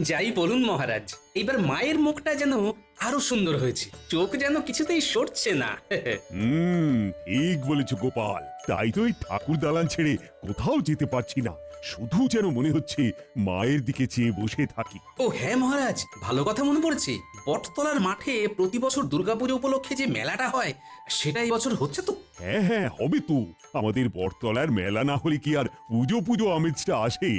যাই বলুন মহারাজ, এইবার মায়ের মুখটা যেন আরো সুন্দর হয়েছে, চোখ যেন কিছুতেই সরছে না। হুম, ঠিক বলেছ গোপাল। তাই তো এই ঠাকুর দালান ছেড়ে কোথাও যেতে পারছি না, শুধু যেন মনে হচ্ছে মায়ের দিকে চেয়ে বসে থাকি। ও হ্যাঁ মহারাজ, ভালো কথা মনে পড়েছে, বটতলার মাঠে প্রতি বছর দুর্গাপুজো উপলক্ষে যে মেলাটা হয়, সেটা এই বছর হচ্ছে তো? হ্যাঁ হ্যাঁ, হবে তো। আমাদের বটতলার মেলা না হলে কি আর পুজো পুজো আমেজটা আসে?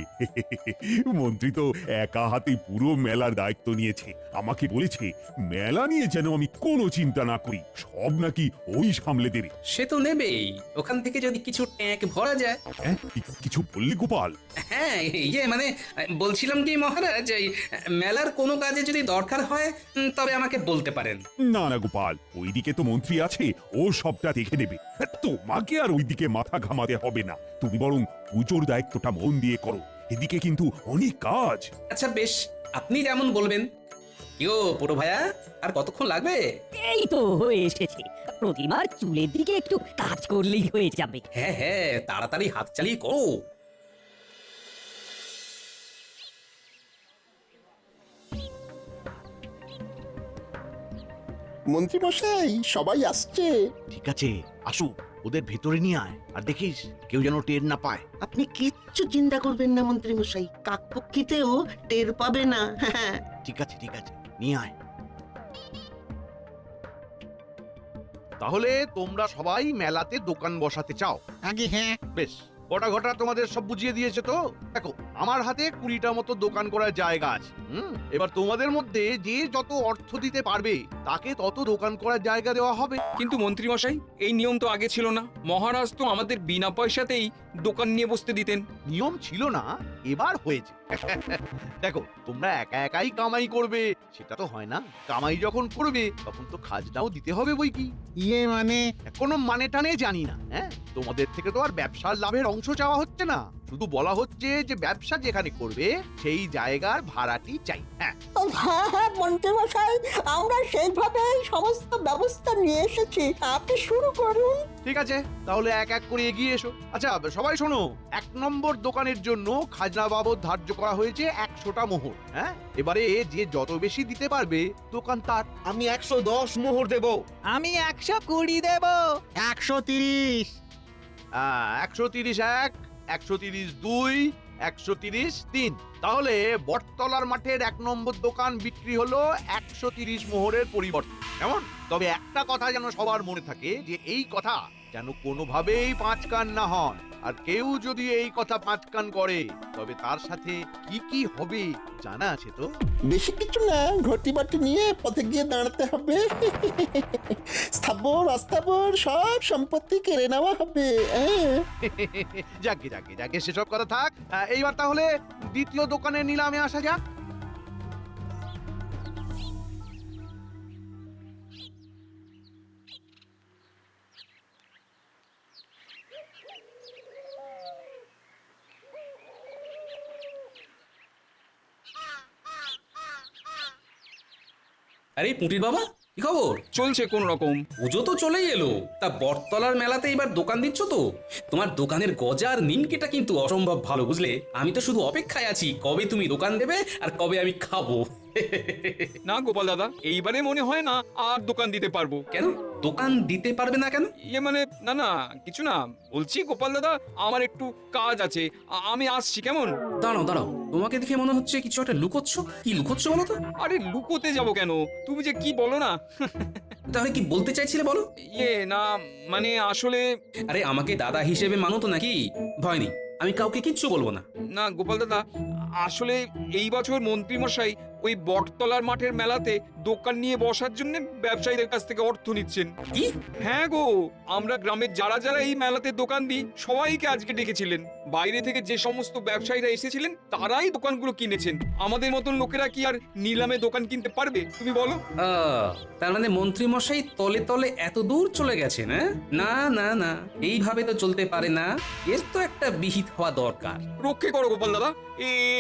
মন্ত্রী তো একা হাতে পুরো মেলার দায়িত্ব নিয়েছে। আমাকে বলেছে মেলা নিয়ে যেন আমি কোনো চিন্তা না করি, সব নাকি ওই সামলে দেবে। সে তো নেবেই, ওখান থেকে যদি কিছু ট্যাঙ্ক ভরা যায়। হ্যাঁ, কিছু বললি গোপাল? হ্যাঁ, মানে বলছিলাম কি মহারাজ, এই মেলার কোনো কাজে যদি দরকার হয় তবে আমাকে বলতে পারেন। না না গোপাল, ওইদিকে তো মন্ত্রী আছে, ও সবটা দেখে নেবে। তোমাকে আর ওইদিকে মাথা ঘামাতে হবে না, তুমি বরং পুজোর দায়িত্বটা মন দিয়ে করো, এদিকে কিন্তু অনেক কাজ। আচ্ছা বেশ, আপনি যেমন বলবেন। কিও পুরো ভাইয়া, আর কতক্ষণ লাগবে? এই তো হয়ে এসেছে। প্রতিমার চুলের দিকে একটু কাজ করলেই হয়ে যাবে। হ্যাঁ হ্যাঁ, তাড়াতাড়ি হাত চালিয়ে করো। মন্ত্রী মশাই, সবাই আসছে। ঠিক আছে, আসুক, ওদের ভেতরে নিয়ে আয়, আর দেখিস কেউ যেন টের না পায়। আপনি কিচ্ছু চিন্তা করবেন না মন্ত্রী মশাই, কাকপক্ষীতেও টের পাবে না। হ্যাঁ, ঠিক আছে, নিয়ে আয়। তাহলে তোমরা সবাই মেলাতে দোকান বসাতে চাও? আগে হ্যাঁ। বেশ, গোটা ঘটা তোমাদের সব বুঝিয়ে দিয়েছে তো। দেখো, আমার হাতে 20টা মতো দোকান করার জায়গা আছে। এবার তোমাদের মধ্যে যে যত অর্থ দিতে পারবে তাকে তত দোকান করার জায়গা দেওয়া হবে। কিন্তু মন্ত্রী মশাই, এই নিয়ম তো আগে ছিল না। মহারাজ তো আমাদের বিনা পয়সাতেই দোকান নিয়ে বসতে দিতেন। নিয়ম ছিল না, এবার হয়েছে। দেখো, তোমরা একা একাই কামাই করবে সেটা তো হয় না। কামাই যখন করবে তখন তো খাজনাও দিতে হবে বই কি। ইয়ে মানে? কোনো মানে টানে জানি না। হ্যাঁ, তোমাদের থেকে তো আর ব্যবসার লাভের অংশ চাওয়া হচ্ছে না, শুধু বলা হচ্ছে যে ব্যবসা যেখানে করবে সেই জায়গার ভাড়াটি চাই। হ্যাঁ হ্যাঁ হ্যাঁ মন্ত্রী মশাই, আমরা সেইভাবেই সমস্ত ব্যবস্থা নিয়ে এসেছি, আপনি শুরু করুন। ঠিক আছে, তাহলে এক এক করে এগিয়ে এসো। আচ্ছা সবাই শোনো, 1 নম্বর দোকানের জন্য খাজনা বাবদ ধার্য করা হয়েছে 100টা মোহর। হ্যাঁ, এবারে যে যত বেশি দিতে পারবে দোকান তার। আমি 110 মোহর দেব। আমি 120 দেব। 130। 130 1, 130 2, 130 3। তাহলে বটতলার মাঠের 1 নম্বর দোকান বিক্রি হলো 130 মোহরের পরিবর্তে। কেমন? তবে একটা কথা যেন সবার মনে থাকে, যে এই কথা যেন কোনোভাবেই 5 কান না হন। আর কেউ যদি এই কথা 5 কান করে তবে তার সাথে কি কি হবে জানা আছে তো? বেশি কিছু না, ঘটি বাটি নিয়ে পথে গিয়ে দাঁড়াতে হবে। স্থাবর অস্থাবর সব সম্পত্তি কেড়ে নেওয়া হবে। যাকে সেসব কথা থাক। এইবার তাহলে দ্বিতীয় দোকানের নিলামে আসা যাক। আরে পুটির বাবা, কি খবর? চলছে কোন রকম। পুজো তো চলেই এলো, তা বটতলার মেলাতে এবার দোকান দিচ্ছ তো? তোমার দোকানের গজা আর নিমকিটা কিন্তু অসম্ভব ভালো, বুঝলে? আমি তো শুধু অপেক্ষায় আছি কবে তুমি দোকান দেবে আর কবে আমি খাবো। না গোপাল দাদা, এইবারে মনে হয় না আর দোকান দিতে পারবো। কেন দোকান দিতে পারবে না কেন? ইয়ে মানে, না কিছু না, বলছি গোপাল দাদা, আমার একটু কাজ আছে, আমি আসছি, কেমন? দাঁড়াও, তোমাকে দেখে মনে হচ্ছে কিছু একটা লুকোচ্ছ। কি লুকোচ্ছ বলো তো? আরে লুকোতে যাবো কেন, তুমি যে কি বলো না। তাহলে কি বলতে চাইছিলে বলো? ইয়ে না মানে আসলে, আরে আমাকে দাদা হিসেবে মানো তো নাকি? ভয় নেই, আমি কাউকে কিচ্ছু বলবো না। না গোপাল দাদা, আসলে এই বছর মন্ত্রী মশাই ওই বটতলার মাঠের মেলাতে দোকান নিয়ে বসার জন্য ব্যবসায়ীদের কাছ থেকে অর্থ নিচ্ছেন। কি? হ্যাঁ গো, আমরা গ্রামের যারা যারা এই মেলাতে দোকান দিই সবাইকে আজকে ডেকেছিলেন। বাইরে থেকে যে সমস্ত ব্যবসায়ীরা এসেছিলেন তারাই দোকানগুলো কিনেছেন। আমাদের মতন লোকেরা কি আর নিলামে দোকান কিনতে পারবে তুমি বলো? তার মানে মন্ত্রী মশাই তলে তলে এত দূর চলে গেছেন? না, এইভাবে তো চলতে পারে না, এর তো একটা বিহিত হওয়া দরকার। রক্ষে করো গোপাল দাদা,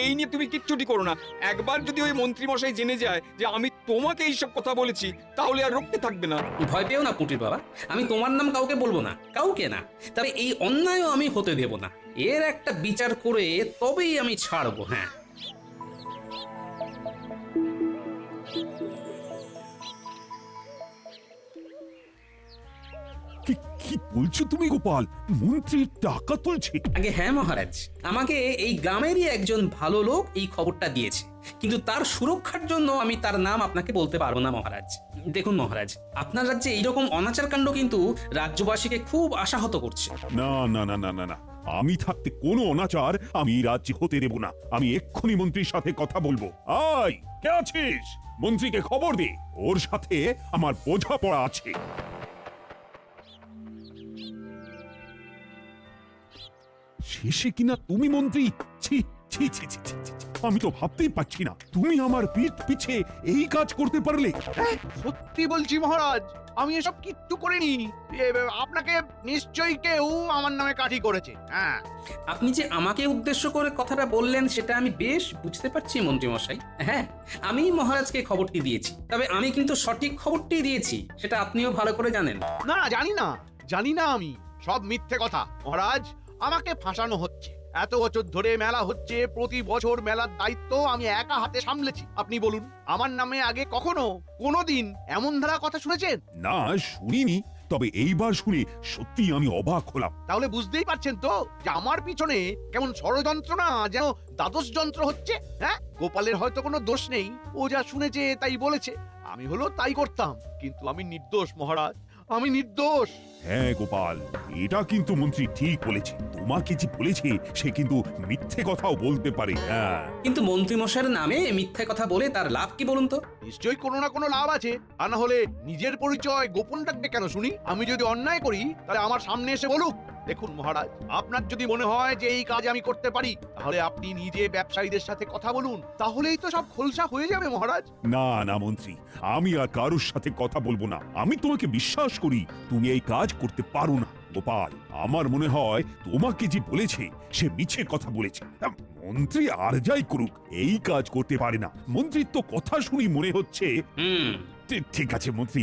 এই নিয়ে তুমি কিচ্ছুটি করো না। একবার যদি ওই মন্ত্রী মশাই জেনে যায় যে আমি তোমাকে এইসব কথা বলেছি, তাহলে আর রক্ষে থাকবে না। ভয় পেও না পুটির বাবা, আমি তোমার নাম কাউকে বলবো না, কাউকে না। তবে এই অন্যায়ও আমি হতে দেব না, এর একটা বিচার করে তবেই আমি ছাড়বো। হ্যাঁ বলছো তুমি গোপাল মন্ত্রী টাকা তুলছে? আগে হ্যাঁ মহারাজ, আমাকে এই গ্রামেরই একজন ভালো লোক এই খবরটা দিয়েছে, কিন্তু তার সুরক্ষার জন্য আমি তার নাম আপনাকে বলতে পারবো না মহারাজ। দেখুন মহারাজ, আপনার রাজ্যে এইরকম অনাচার কাণ্ড কিন্তু রাজ্যবাসীকে খুব আশাহত করছে। না না না না না না, আমি থাকতে কোনো অনাচার আমি এই রাজ্যে হতে দেব না। আমি এক্ষুনি মন্ত্রীর সাথে কথা বলবো। আয়, কে আছিস? মন্ত্রীকে খবর দে, ওর সাথে আমার বোঝাপড়া আছে। শেষে কিনা তুমি মন্ত্রী? ছি ছি ছি ছি ছি, ছি। আমি তো ভাবতেই পারছি না তুমি আমার পিঠ পিছে এই কাজ করতে পারলে। সত্যি বলছি মহারাজ, আমি এসব কিচ্ছু করিনি। আপনাকে নিশ্চয়ই কেউ আমার নামে কাঠি করেছে। হ্যাঁ, আপনি যে আমাকে উদ্দেশ্য করে কথাটা বললেন সেটা আমি বেশ বুঝতে পারছি মন্ত্রী মশাই। হ্যাঁ, আমি মহারাজকে খবরটি দিয়েছি, তবে আমি কিন্তু সঠিক খবরটি দিয়েছি, সেটা আপনিও ভালো করে জানেন। না জানি না আমি সব মিথ্যে কথা মহারাজ। আমাকে ফাঁসানো হচ্ছে। এত বছর ধরে মেলা হচ্ছে, প্রতি বছর মেলার দায়িত্ব আমি একা হাতে সামলেছি। আপনি বলুন, আমার নামে আগে কখনো কোনোদিন এমন ধারা কথা শুনেছেন? না, শুনিনি, তবে এইবার শুনে সত্যি আমি অবাক হলাম। তাহলে বুঝতেই পারছেন তো যে আমার পিছনে কেমন ষড়যন্ত্র, না যেন দ্বাদশ যন্ত্র হচ্ছে। হ্যাঁ, গোপালের হয়তো কোনো দোষ নেই, ও যা শুনেছে তাই বলেছে। আমি হলো তাই করতাম, কিন্তু আমি নির্দোষ মহারাজ, আমি নির্দোষ। হ্যাঁ গোপাল, এটা কিন্তু মন্ত্রী ঠিক বলেছে। তোমাকে যে বলেছে সে কিন্তু মিথ্যে কথাও বলতে পারে। হ্যাঁ, কিন্তু মন্ত্রী মশাইয়ের নামে মিথ্যা কথা বলে তার লাভ কি বলুন তো? নিশ্চয়ই কোনো না কোনো লাভ আছে, আর না হলে নিজের পরিচয় গোপন রাখবে কেন শুনি? আমি যদি অন্যায় করি তাহলে আমার সামনে এসে বলুক। দেখুন মহারাজ, আপনার যদি মনে হয় যে এই কাজ আমি করতে পারি, তাহলে আপনি নিজে ব্যবসায়ীদের সাথে কথা বলুন, তাহলেই তো সব খোলসা হয়ে যাবে মহারাজ। না না মন্ত্রী, আমি আর কারোর সাথে কথা বলবো না। আমি তোমাকে বিশ্বাস করি তুমি এই কাজ করতে পারো না। গোপাল, আমার মনে হয় তোমাকে যে বলেছে সে মিছে কথা বলেছে। মন্ত্রী আর যাই করুক এই কাজ করতে পারে না। মন্ত্রীর তো কথা শুনি মনে হচ্ছে। ঠিক আছে মন্ত্রী,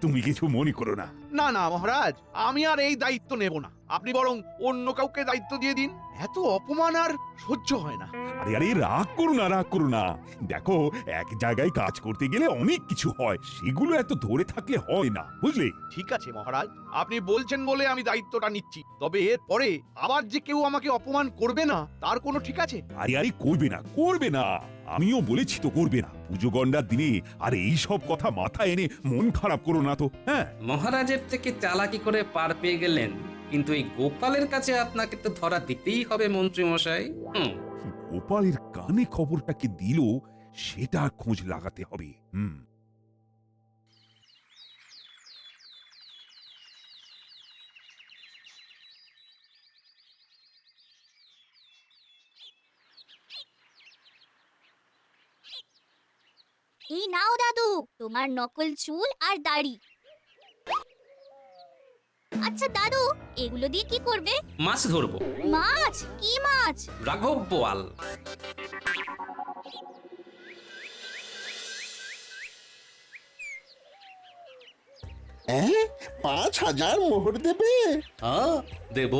তুমি কিছু মনে করো না। না না মহারাজ, আমি আর এই দায়িত্ব নেব না। আপনি বরং অন্য কাউকে দায়িত্ব দিয়ে দিন। এত অপমান আর সহ্য হয় না। আরে আরে, রাগ করো না, রাগ করো না। দেখো, এক জায়গায় কাজ করতে গেলে অনেক কিছু হয়, সেগুলো এত ধরে থাকলে হয় না, বুঝলে? ঠিক আছে মহারাজ, আপনি বলছেন বলে আমি দায়িত্বটা নিচ্ছি। তবে এর পরে আবার যে কেউ আমাকে অপমান করবে না, তার কোনো ঠিক আছে? আরে আরে, করবে না, করবে না। আমিও বলেছি তো করবে না। পুজো গন্ডার দিনে আর এই সব কথা মাথায় এনে মন খারাপ করো না তো। হ্যাঁ, মহারাজের থেকে চালাকি করে পার পেয়ে গেলেন, কিন্তু এই গোপালের কাছে আপনাকে তো ধরা দিতেই হবে মন্ত্রী মশাই। গোপালের কানে খবরটাকে দিল সেটা খোঁজ লাগাতে হবে। এই নাও দাদু, তোমার নকল চুল আর দাড়ি। আচ্ছা দাদু, এগুলো দিয়ে কি করবে? মাছ ধরবো। মাছ? কি মাছ? রাঘব বোয়াল। হ্যাঁ, ৫,০০০ মোহর দেবে? হ্যাঁ দেব।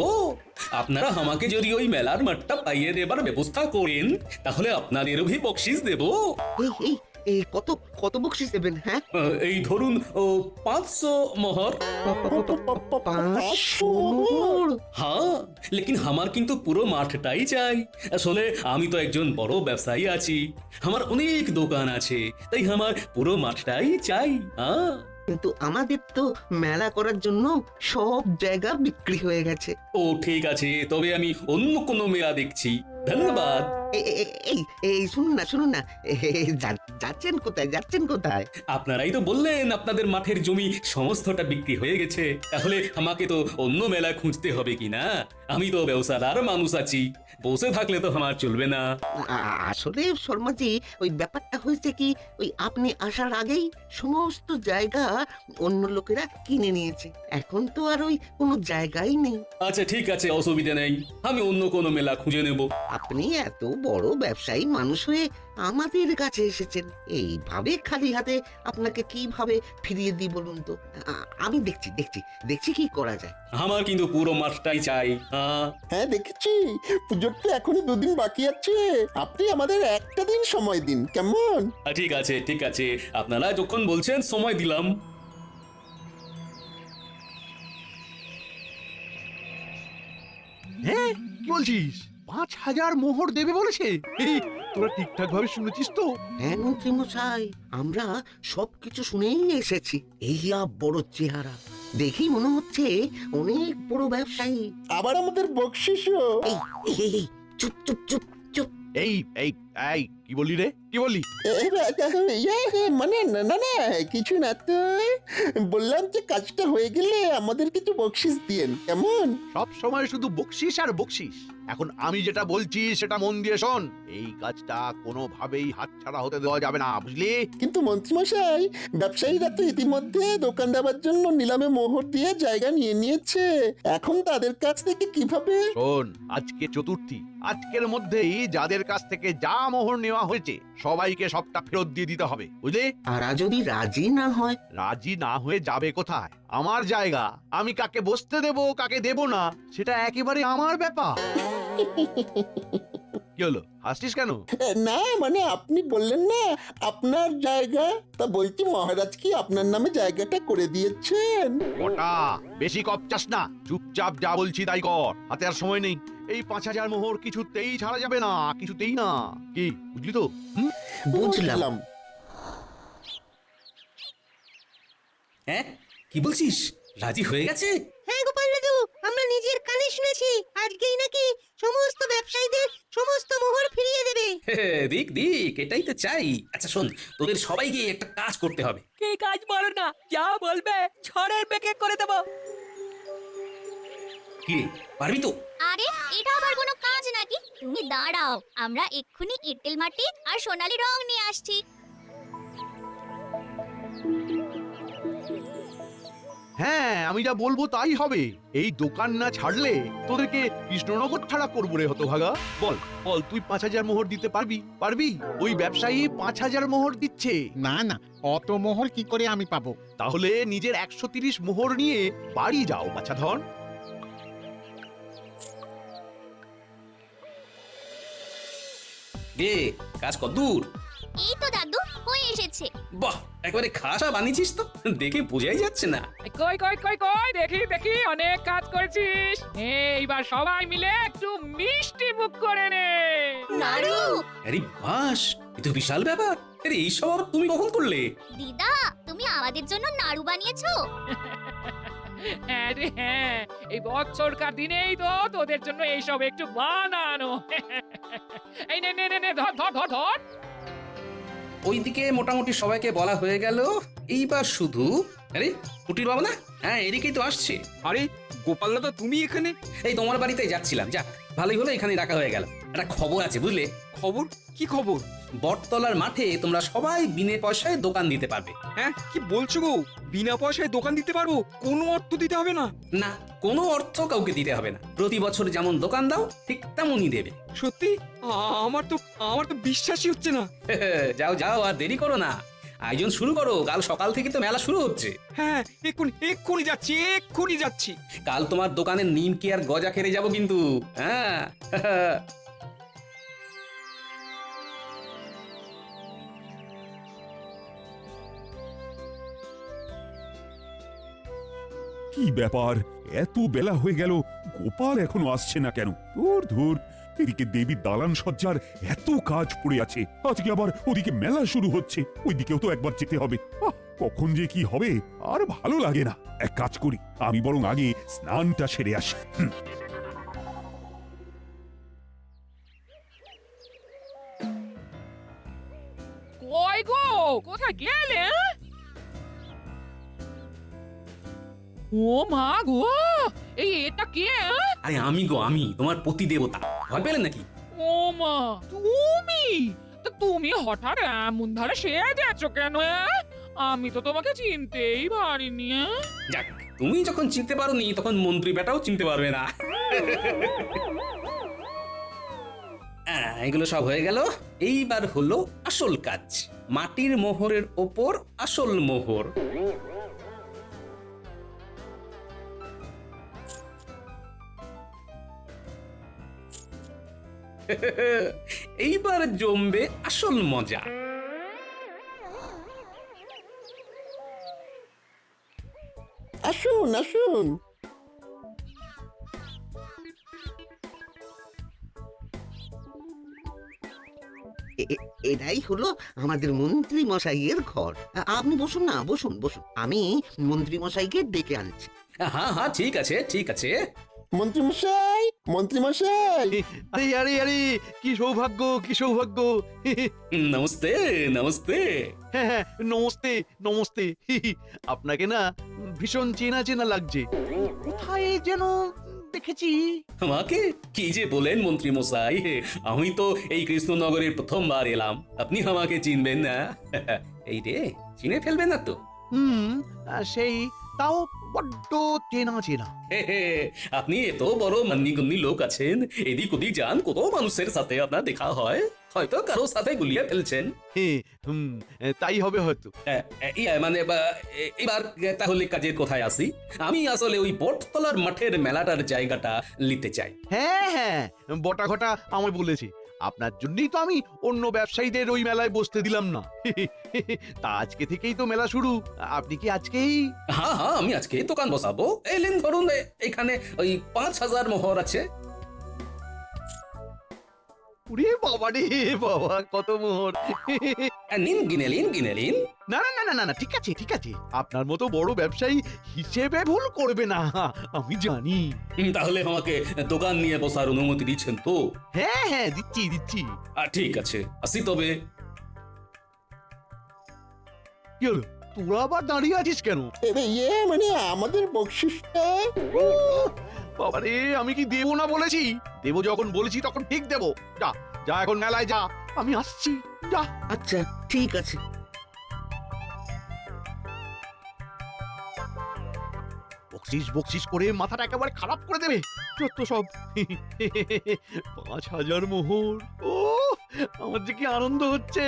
আপনারা আমাকে যদি ওই মেলার মাঠটা পাইয়ে দেবার ব্যবস্থা করেন, তাহলে আপনাদেরও ভি বকশিস দেব। এই এই এই কত কত বকশিস দেবেন? হ্যাঁ, এই ধরুন 500 মোহর। ৫০০ মোহর? হ্যাঁ, লেকিন আমার কিন্তু পুরো মাঠটাই চাই। আসলে আমি তো একজন বড় ব্যবসায়ী আছি, আমার অনেক দোকান আছে, তাই আমার পুরো মাঠটাই চাই। হ্যাঁ, কিন্তু আমাদের তো মেলা করার জন্য সব জায়গা বিক্রি হয়ে গেছে। ও ঠিক আছে, তবে আমি অন্য কোনো মেলা দেখছি। ধন্যবাদ। এই শুনুন না, যাচ্ছেন কোথায়? আপনারাই তো বললেন আপনাদের মাঠের জমি সমস্তটা বিক্রি হয়ে গেছে, তাহলে আমাকে তো অন্য মেলা খুঁজতে হবে কি না? আমি তো ব্যবসাদার মানুষ আছি, বসে থাকলে তো আমার চলবে না। আসলে শর্মাজি, ওই ব্যাপারটা হয়েছে কি, ওই আপনি আসার আগেই সমস্ত জায়গা অন্য লোকেরা কিনে নিয়েছে। এখন তো আর ওই কোনো জায়গাই নেই। আচ্ছা ঠিক আছে, অসুবিধা নেই, আমি অন্য কোনো মেলা খুঁজে নেব। আপনি এত বড় ব্যবসায়ী মানুষ হয়ে আমাদের কাছে এসেছেন, এইভাবে খালি হাতে আপনাকে কিভাবে ফিরিয়ে দিই বলুন তো? আমি দেখছি কি করা যায়। আমার কিন্তু পুরো মাঠটাই চাই। হ্যাঁ দেখেছি, পুজোর তো এখনো 2 দিন বাকি আছে। আপনি আমাদের একটা দিন সময় দিন, কেমন? ঠিক আছে, আপনারা যখন বলছেন সময় দিলাম। কি বলছিস 5000 মোহর দেবে বলেছে? এই তোরা ঠিকঠাক ভাবে শুনেছিস তো? হ্যাঁ মন্ত্রী মশাই, আমরা সবকিছু শুনেই এসেছি। এই বড় চেহারা দেখি মনে হচ্ছে অনেক বড় ব্যবসায়ী। আবার আমাদের বকশিসও। এই এই, এই, এই, চুপ চুপ চুপ চুপ। এই এই এই কি বললি রে, কি বললি? মানে না না না, কিছু না তো। বললাম যে কাজটা হয়ে গেলে আমাদের কিছু বকশিস দিয়েন, কেমন? সব সময় শুধু বকশিস আর বকশিস। এখন আমি যেটা বলছি সেটা মন দিয়ে শোন। এই কাজটা কোনোভাবেই হাতছাড়া হতে দেওয়া যাবে না, বুঝলি? কিন্তু মন্ত্রীমশাই, ব্যবসায়ীরা তো ইতিমধ্যে দোকান দেওয়ার জন্য নিলামে মোহর দিয়ে জায়গা নিয়ে নিয়েছে। এখন তাদের কাছ থেকে কিভাবে? শোন, আজকে চতুর্থী, আজকের মধ্যেই যাদের কাছ থেকে যা মোহর নেওয়া হয়েছে সবাইকে সবটা ফেরত দিয়ে দিতে হবে, বুঝলি? আর যদি রাজি না হয়? রাজি না হয়ে যাবে কোথায়? আমার জায়গা, আমি কাকে বসতে দেব কাকে দেব না সেটা একেবারে আমার ব্যাপার। কি হলো, হাসছিস কেন? না মানে আপনি বললেন না আপনার জায়গা, তা বলছি মহারাজ কি আপনার নামে জায়গাটা করে দিয়েছেন? ওটা বেশি কপচাস না, চুপচাপ যা বলছি তাই কর, হাতে আর সময় নেই। এই 5000 মোহর কিছুতেই ছাড়া যাবে না, কিছুতেই না। কি বুঝলি তো? বুঝলাম। হ্যাঁ, কি বলছিস? রাজি হয়ে গেছে? হ্যাঁ গোপাল দাদু, আমরা নিজের কানে শুনেছি আজকেই নাকি সমস্ত ব্যবসায়ীদের সমস্ত মোহর ফিরিয়ে দেবে। দিক দিক, এটাই তো চাই। আচ্ছা শোন, তোদের সবাইকে একটা কাজ করতে হবে। কি কাজ বলো না, যা বলবে ছড়ের বেকে করে দেবো। কি রে, পারবি তো? আরে এটা আবার কোনো কাজ নাকি? তুমি দাঁড়াও, আমরা এক্ষুনি এঁটেল মাটি আর সোনালী রং নিয়ে আসছি। হ্যাঁ, আমি যা বলবো তাই হবে। এই দোকান না ছাড়লে তোদেরকে কৃষ্ণনগর ছাড়া করবো রে হতভাগা। বল বল, তুই 5000 মোহর দিতে পারবি? পারবি? ওই ব্যবসায়ী 5000 মোহর দিচ্ছে। না না, অত মোহর কি করে আমি পাবো? তাহলে নিজের 130 মোহর নিয়ে বাড়ি যাও বাছাধন। গে, কাজ কতদূর? এই তো দাদু, হয়ে এসেছে। বাহ, একেবারে খাসা বানিয়েছিস তো, দেখে বোঝাই যাচ্ছে না। কই কই কই কই, দেখি দেখি, অনেক কাজ করেছিস। এইবার সবাই মিলে একটু মিষ্টি মুখ করে নে। নাড়ু, আরে বাস, এ তো বিশাল ব্যাপার। আরে এইসব আবার তুমি কখন করলে? দিদা তুমি আমাদের জন্য নাড়ু বানিয়েছো? হ্যাঁ রে হ্যাঁ, এই বছরকার দিনেই তো তোদের জন্য এইসব একটু বানানো। এই নে নে নে নে, ধর ধর ধর ধর। ওইদিকে মোটামুটি সবাইকে বলা হয়ে গেল। এইবার শুধু, আরে কুটির বাবা না? হ্যাঁ, এদিকেই তো আসছে। আরে গোপাল দাদা, তুমি এখানে? এই তোমার বাড়িতে যাচ্ছিলাম, যাক ভালোই হলো এখানে রাখা হয়ে গেল। একটা খবর আছে বুঝলে? খবর? কি খবর? বটতলার মাঠে তোমরা সবাই বিনে পয়সায় দোকান দিতে পারবে। হ্যাঁ, কি বলছো গো? বিনা পয়সায় দোকান দিতে পারবো? কোনো অর্থ দিতে হবে না? না, কোনো অর্থ কাউকে দিতে হবে না। প্রতি বছর যেমন দোকান দাও ঠিক তেমনই দেবে। সত্যি? আমার তো বিশ্বাসই হচ্ছে না। যাও যাও, আর দেরি করো না, আয়োজন শুরু করো। কাল সকাল থেকে তো মেলা শুরু হচ্ছে। হ্যাঁ, এক্ষুনি যাচ্ছি। কাল তোমার দোকানের নিমকি আর গজা খেতে যাবো কিন্তু। হ্যাঁ। কি ব্যাপার, এত বেলা হয়ে গেল, গোপাল এখনো আসছে না কেন? ধুর ধুর, এদিকে দেবীর দালান সজ্জার এত কাজ পড়ে আছে, আজকে আবার ওদিকে মেলা শুরু হচ্ছে, ওইদিকেও তো একবার যেতে হবে। কখন যে কি হবে আর ভালো লাগে না। এক কাজ করি, আমি বরং আগে স্নানটা সেরে আসি। কই গো, কোথায় গেলে? ও মা গো, এটা কে? আরে আমি গো, আমি তোমার পতি দেবতা। ভয় পেলেন নাকি? ও মা, তুমি? তো তুমি হঠাৎ এমন ধারে সেজেছো কেন? আমি তো তোমাকে চিনতেই পারিনি। যাক, তুমি যখন চিনতে পারোনি তখন মন্ত্রী বেটাও চিনতে পারবে না। এগুলো সব হয়ে গেল। এইবার হলো আসল কাজ, মাটির মোহরের ওপর আসল মোহর। এইবার জমবে আসল মজা। আসুন আসুন। এটাই হলো আমাদের মন্ত্রী মশাইয়ের ঘর। আপনি বসুন না, বসুন বসুন, আমি মন্ত্রী মশাইকে ডেকে আনছি। হ্যাঁ হ্যাঁ ঠিক আছে ঠিক আছে। মন্ত্রীমশাই, মন্ত্রীমশাই, আরে আরে আরে, কি সৌভাগ্য কি সৌভাগ্য। নমস্তে নমস্তে। হ্যাঁ হ্যাঁ, নমস্তে নমস্তে। আপনাকে না ভীষণ চেনা চেনা লাগছে, কোথায় যেন দেখেছি। আমাকে কি যে বলেন মন্ত্রী মশাই, আমি তো এই কৃষ্ণনগরের প্রথমবার এলাম, আপনি আমাকে চিনবেন না? এই রে, চিনে ফেলবেন না তো? সেই তাও বড্ড চেনা চেনা। আপনি এত বড় মান্যিগণ্যি লোক আছেন, এদিক ওদিক যান, কত মানুষের সাথে আপনার দেখা হয়, হয়তো কারোর সাথে গুলিয়ে ফেলছেন। তাই হবে হয়তো। মানে এবার তাহলে কাজের কোথায় আসি? আমি আসলে ওই বটতলার মাঠের মেলাটার জায়গাটা নিতে চাই। হ্যাঁ হ্যাঁ, বটা ঘটা আমায় বলেছে, আপনার জন্যই তো আমি অন্য ব্যবসায়ীদের ওই মেলায় বসতে দিলাম না। তা আজকে থেকেই তো মেলা শুরু, আপনি কি আজকেই? হ্যাঁ হ্যাঁ, আমি আজকে দোকান বসাবো। এলেন ধরুন, এখানে ওই 5000 মোহর আছে। ওরে বাবা রে বাবা, কত মোহর! নিন, গিনে নিন গিনে নিন। না না না না না না, ঠিক আছে ঠিক আছে, আপনার মতো বড় ব্যবসায়ী হিসেবে ভুল করবে না, আমি জানি। তাহলে আমাকে দোকান নিয়ে বসার অনুমতি দিচ্ছেন তো? হ্যাঁ হ্যাঁ, দিচ্ছি দিচ্ছি। ঠিক আছে, আসি তবে। কি হলো, তোরা আবার দাঁড়িয়ে আছিস কেন? এরে মানে আমাদের বকশিসটা। বাবারে, আমি কি দেবো না বলেছি? দেবো যখন বলেছি তখন ঠিক দেবো। যা যা, এখন মেলায় যা, আমি আসছি, যা। আচ্ছা ঠিক আছে। বকশিস বকশিস করে মাথাটা একেবারে খারাপ করে দেবে যত সব। 5000 মোহর, ও আমার যে কি আনন্দ হচ্ছে।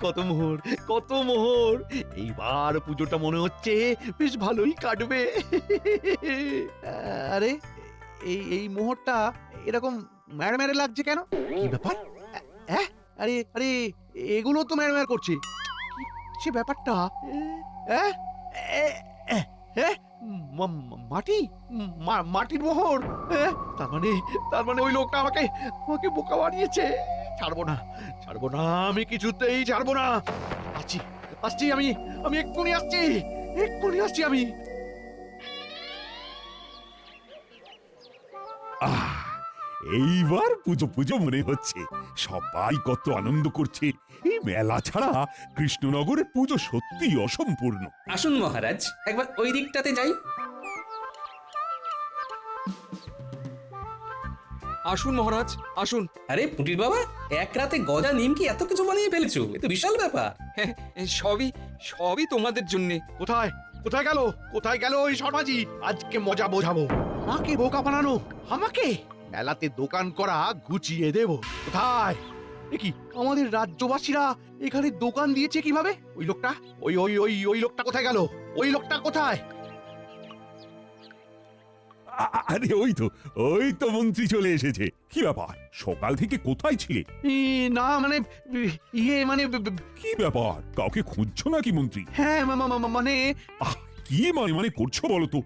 কত মোহর কত মোহর, এইবার পুজোটা মনে হচ্ছে বেশ ভালোই কাটবে। আরে এই এই মোহরটা এরকম ম্যাড় ম্যাড়ে লাগছে কেন? কি ব্যাপার? আরে আরে, এগুলো তো ম্যাড় ম্যাড় করছে, সে ব্যাপারটা? মাটি, মাটির মোহর। তার মানে ওই লোকটা আমাকে আমাকে বোকা বানিয়েছে। ছাড়বো না ছাড়বো না, আমি কিছুতেই ছাড়বো না। আসছি আসছি, আমি আমি এক্ষুনি আসছি, এক্ষুনি আসছি আমি। এইবার পুজো পুজো মনে হচ্ছে, সবাই কত আনন্দ করছে। এই মেলা ছাড়া কৃষ্ণনগরের পুজো সত্যি অসম্পূর্ণ। আসুন মহারাজ, একবার ওই দিকটাতে যাই। আসুন মহারাজ আসুন। আরে পুটির বাবা, এক রাতে গজা নিমকি এত কিছু বানিয়ে ফেলেছো, এ তো বিশাল ব্যাপার। হ্যাঁ, সবই সবই তোমাদের জন্যে। কোথায় কোথায় গেল কোথায় গেল ওই শর্মাজি? আজকে মজা বোঝাবো। আমাকে বোকা বানানো, আমাকে মেলাতে দোকান করা ঘুচিয়ে দেব। কোথায়? কি আমাদের রাজ্যবাসীরা এখানে দোকান দিয়েছে কিভাবে? ওই লোকটা, ওই ওই ওই ওই লোকটা কোথায় গেল? ওই লোকটা কোথায়? আরে ওই তো মন্ত্রী চলে এসেছে। কি ব্যাপার, সকাল থেকে কোথায় ছিলে? না মানে মানে কি ব্যাপার, কাউকে খুঁজছো নাকি মন্ত্রী? হ্যাঁ মানে কি মানে করছো বলো তো?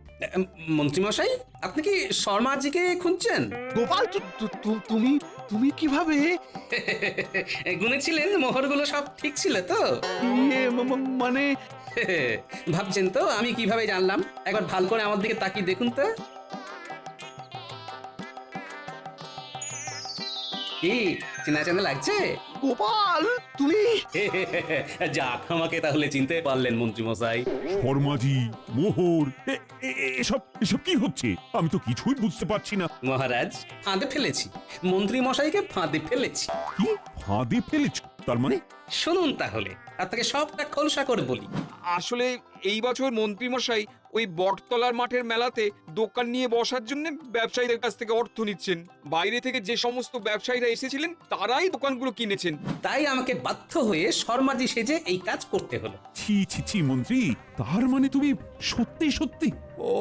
মন্ত্রী মশাই, আপনি কি শর্মাজিকে খুঁজছেন? গোপাল, তুমি তুমি কিভাবে গুনেছিলেন মোহরগুলো সব ঠিক ছিল তো? মানে ভাবছেন তো আমি কিভাবে জানলাম? একবার ভালো করে আমার দিকে তাকিয়ে দেখুন তো। কি চেনা চেনা লাগছে? গোপাল তুমি? যাক, আমাকে তাহলে চিনতে পারলেন মন্ত্রী মশাই। শর্মাজি, মোহর, এসব এসব কি হচ্ছে? আমি তো কিছুই বুঝতে পারছি না। মহারাজ, ফাঁদে ফেলেছি, মন্ত্রী মশাইকে ফাঁদে ফেলেছি। কি ফাঁদে ফেলেছো? তার মানে? শুনুন তাহলে, আপনাকে সবটা খোলসা করে বলি। আসলে এই বছর মন্ত্রী মশাই ওই বটতলার মাঠের মেলাতে দোকান নিয়ে বসার জন্য ব্যবসায়ীদের কাছ থেকে অর্থ নিচ্ছেন। বাইরে থেকে যে সমস্ত ব্যবসায়ীরা এসেছিলেন তারাই দোকানগুলো কিনেছেন। তাই আমাকে বাধ্য হয়ে শর্মাজি সেজে এই কাজ করতে হলো। ছি ছি ছি মন্ত্রী, তার মানে তুমি সত্যি সত্যি? ও,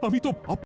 আমি তো